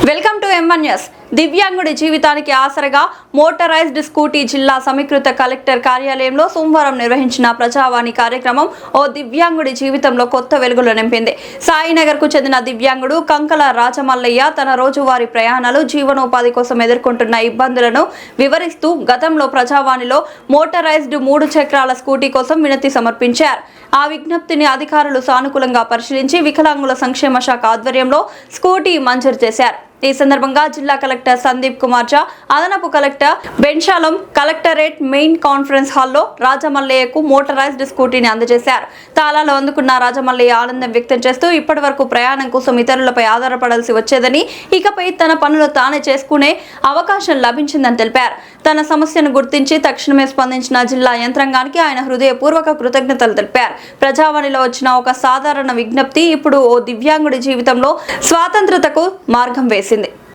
Welcome to M1 news. దివ్యాంగుడి జీవితానికి ఆసరగా motorised scooty జిల్లా సమీకృత కలెక్టర్ కార్యాలయంలో సోమవారం నిర్వహించిన ప్రజావాణి కార్యక్రమం ఓ దివ్యాంగుడి జీవితంలో కొత్త వెలుగులు నింపింది. సాయినగర్ కు చెందిన దివ్యాంగుడు కంకల రాజమల్లయ్య తన రోజువారీ ప్రయాణాలు, జీవనోపాధి కోసం ఎదుర్కొంటున్న ఇబ్బందులను వివరిస్తూ గతంలో ప్రజావాణిలో మోటరైజ్డ్ 3 చక్రాల స్కూటీ కోసం వినతి సమర్పించారు. ఆ విజ్ఞప్తిని అధికారులు సానుకూలంగా పరిశీలించి వికలాంగుల సంక్షేమ శాఖ ఆధ్వర్యంలో స్కూటీ మంజూరు చేశారు. ఈ సందర్భంగా జిల్లా కలెక్టర్ సందీప్ కుమార్ ఝా, అదనపు కలెక్టర్ బెన్షాలం కలెక్టరేట్ మెయిన్ కాన్ఫరెన్స్ హాల్లో రాజమల్లయ్యకు మోటరైజ్డ్ స్కూటీని అందజేశారు. తాళాలు అందుకున్న రాజమల్లయ్య ఆనందం వ్యక్తం చేస్తూ ఇప్పటి వరకు ప్రయాణం కోసం ఇతరులపై ఆధారపడాల్సి వచ్చేదని, ఇకపై తన పనులు తానే చేసుకునే అవకాశం లభించిందని తెలిపారు. తన సమస్యను గుర్తించి తక్షణమే స్పందించిన జిల్లా యంత్రాంగానికి ఆయన హృదయపూర్వక కృతజ్ఞతలు తెలిపారు. ప్రజావాణిలో వచ్చిన ఒక సాధారణ విజ్ఞప్తి ఇప్పుడు ఓ దివ్యాంగుడి జీవితంలో స్వాతంత్రతకు మార్గం వేసింది.